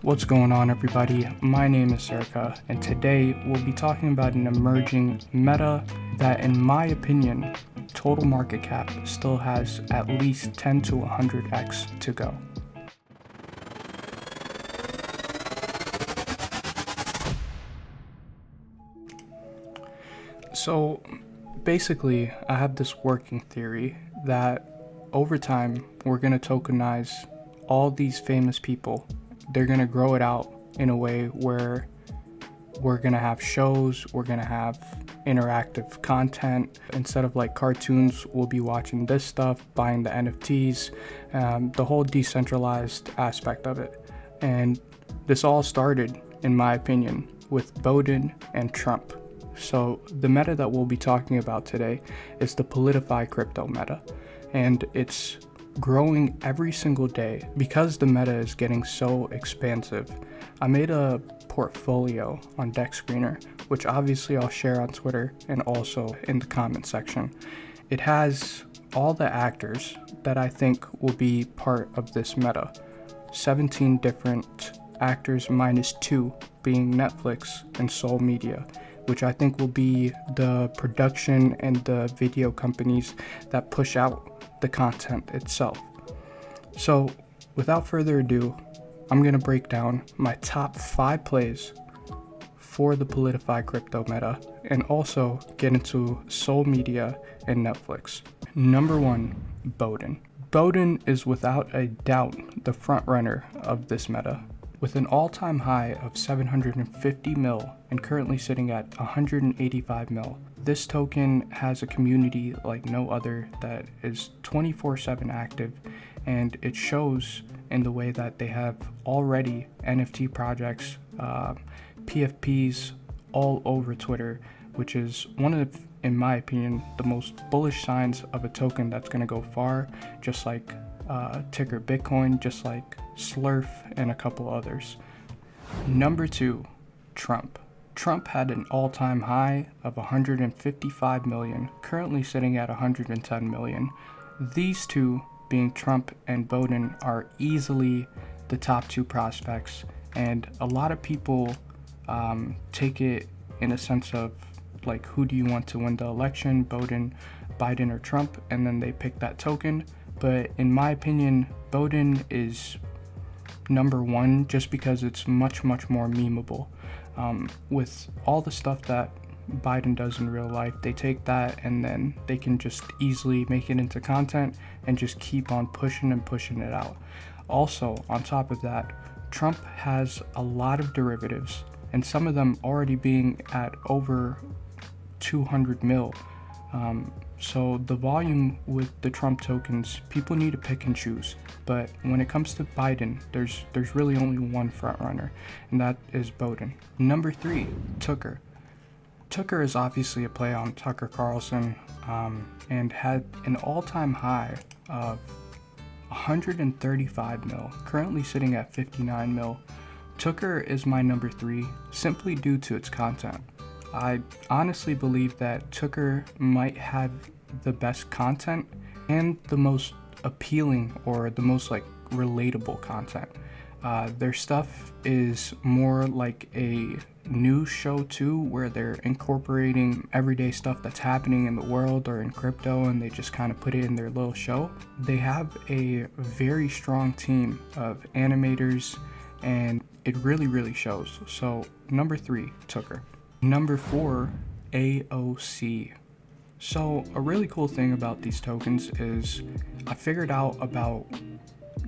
What's going on, everybody? My name is Serka, and today we'll be talking about an emerging meta that, in my opinion, total market cap still has at least 10 to 100x to go. So basically, I have this working theory that over time we're going to tokenize all these famous people. They're going to grow it out in a way where we're going to have shows, we're going to have interactive content. Instead of like cartoons, we'll be watching this stuff, buying the NFTs, the whole decentralized aspect of it. And this all started, in my opinion, with Boden and Tremp. So the meta that we'll be talking about today is the Politifi crypto meta, and it's growing every single day. Because the meta is getting so expansive, I made a portfolio on Deck Screener, which obviously I'll share on Twitter and also in the comment section. It has all the actors that I think will be part of this meta. 17 different actors minus 2 being Netflix and SolMedia, which I think will be the production and the video companies that push out the content itself. So without further ado, I'm going to break down my top 5 plays for the Politifi crypto meta and also get into SolMedia and Netflix. Number 1, Boden. Boden is without a doubt the front runner of this meta, with an all-time high of 750 mil and currently sitting at 185 mil. This token has a community like no other that is 24/7 active, and it shows in the way that they have already NFT projects, PFPs all over Twitter, which is one of, in my opinion, the most bullish signs of a token that's going to go far, just like TOOKER Bitcoin, just like Slurf, and a couple others. Number 2, Tremp. Trump had an all-time high of 155 million, currently sitting at 110 million. These two, being Trump and Boden, are easily the top 2 prospects, and a lot of people take it in a sense of like, who do you want to win the election, Boden, Biden, or Trump, and then they pick that token. But in my opinion, Boden is number 1 just because it's much more memeable. With all the stuff that Biden does in real life, they take that and then they can just easily make it into content and just keep on pushing it out. Also, on top of that, Trump has a lot of derivatives, and some of them already being at over 200 mil. So the volume with the Trump tokens, people need to pick and choose. But when it comes to Biden, there's really only one front runner, and that is Boden. Number 3, TOOKER. TOOKER is obviously a play on Tucker Carlson, and had an all-time high of 135 mil, currently sitting at 59 mil. TOOKER is my number 3 simply due to its content. I honestly believe that TOOKER might have the best content and the most appealing, or the most like relatable content. Their stuff is more like a news show too, where they're incorporating everyday stuff that's happening in the world or in crypto, and they just kind of put it in their little show. They have a very strong team of animators, and it really shows. So number 3, TOOKER. Number 4, AOC. So a really cool thing about these tokens is I figured out about,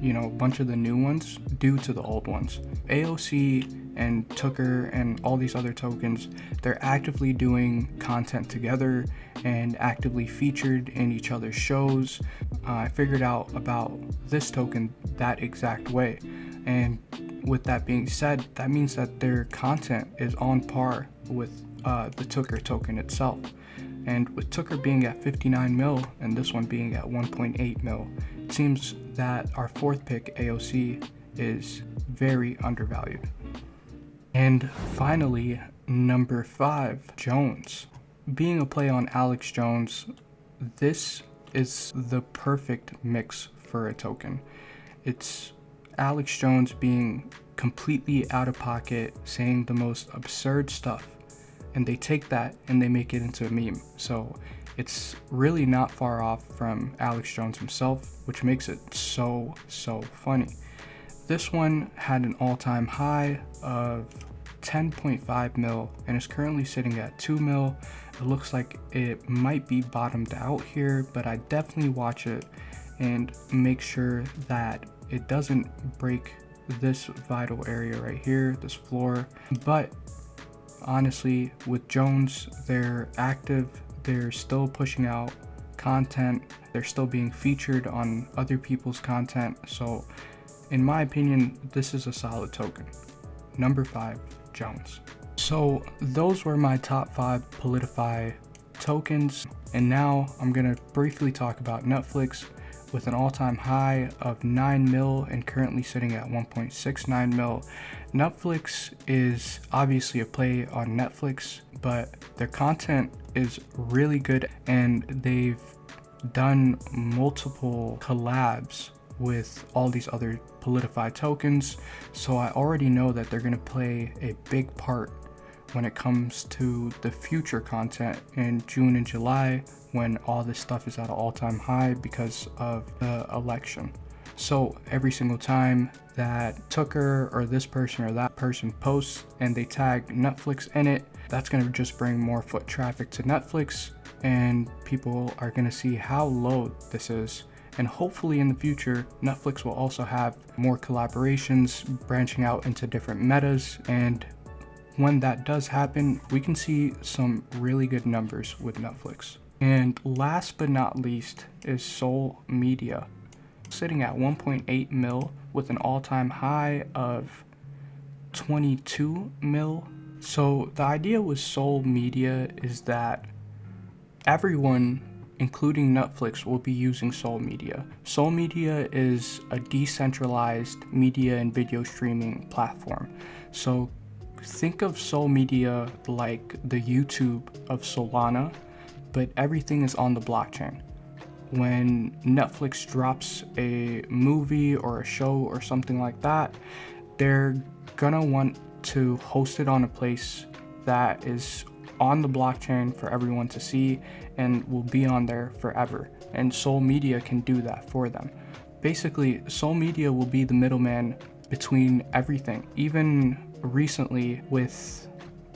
a bunch of the new ones due to the old ones. AOC and TOOKER and all these other tokens, they're actively doing content together and actively featured in each other's shows. I figured out about this token that exact way. And with that being said, that means that their content is on par with the TOOKER token itself. And with TOOKER being at 59 mil and this one being at 1.8 mil, it seems that our 4th pick, AOC, is very undervalued. And finally, number 5, Jownes. Being a play on Alex Jones, this is the perfect mix for a token. It's Alex Jones being completely out of pocket, saying the most absurd stuff, and they take that and they make it into a meme. So it's really not far off from Alex Jones himself, which makes it so funny. This one had an all-time high of 10.5 mil and is currently sitting at 2 mil. It looks like it might be bottomed out here, but I definitely watch it and make sure that it doesn't break this vital area right here, this floor. But honestly, with Jownes, they're active, they're still pushing out content, they're still being featured on other people's content. So in my opinion, this is a solid token. Number 5, Jownes. So those were my top 5 Politifi tokens, and now I'm gonna briefly talk about Netflix with an all-time high of 9 mil and currently sitting at 1.69 mil. Netflix is obviously a play on Netflix, but their content is really good, and they've done multiple collabs with all these other Politifi tokens. So I already know that they're gonna play a big part when it comes to the future content in June and July, when all this stuff is at an all-time high because of the election. So every single time that TOOKER or this person or that person posts and they tag Netflix in it, that's going to just bring more foot traffic to Netflix, and people are going to see how low this is. And hopefully in the future, Netflix will also have more collaborations branching out into different metas, and when that does happen, we can see some really good numbers with Netflix. And last but not least is SolMedia, sitting at 1.8 mil with an all-time high of 22 mil. So the idea with SolMedia is that everyone, including Netflix, will be using SolMedia. SolMedia is a decentralized media and video streaming platform. So think of SolMedia like the YouTube of Solana, but everything is on the blockchain. When Netflix drops a movie or a show or something like that, they're gonna want to host it on a place that is on the blockchain for everyone to see and will be on there forever. And SolMedia can do that for them. Basically, SolMedia will be the middleman between everything. Even recently, with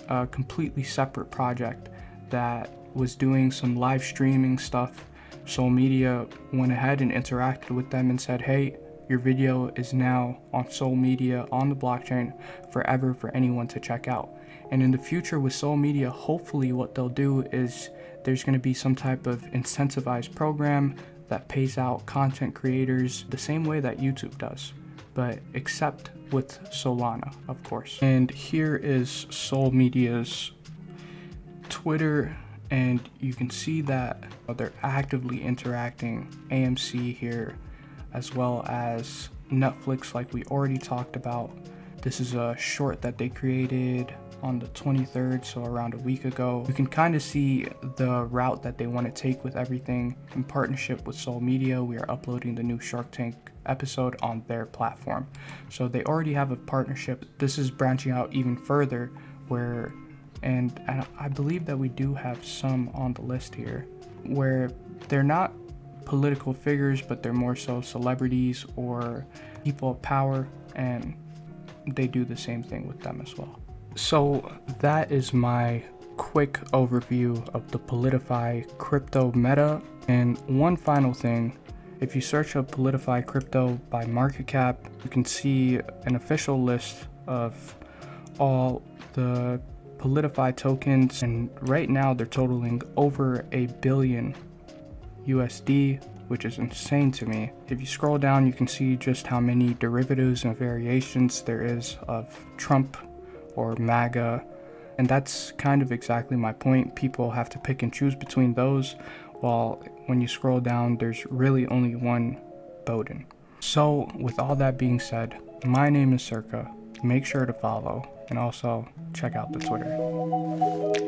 a completely separate project that was doing some live streaming stuff, SolMedia went ahead and interacted with them and said, hey, your video is now on SolMedia on the blockchain forever for anyone to check out. And in the future with SolMedia, hopefully what they'll do is there's going to be some type of incentivized program that pays out content creators the same way that YouTube does, but except with Solana, of course. And here is SolMedia's Twitter, and you can see that they're actively interacting AMC here, as well as Netflix, like we already talked about. This is a short that they created on the 23rd, so around a week ago. You can kind of see the route that they want to take with everything. In partnership with SolMedia, we are uploading the new Shark Tank episode on their platform. So they already have a partnership. This is branching out even further, where, and I believe that we do have some on the list here, where they're not political figures, but they're more so celebrities or people of power, and they do the same thing with them as well. So that is my quick overview of the Politifi crypto meta. And one final thing, if you search up Politifi crypto by market cap, you can see an official list of all the Politifi tokens, and right now they're totaling over $1 billion USD, which is insane to me. If you scroll down, you can see just how many derivatives and variations there is of Trump or MAGA, and that's kind of exactly my point. People have to pick and choose between those, while when you scroll down, there's really only one Boden. So with all that being said, my name is Circa. Make sure to follow and also check out the Twitter.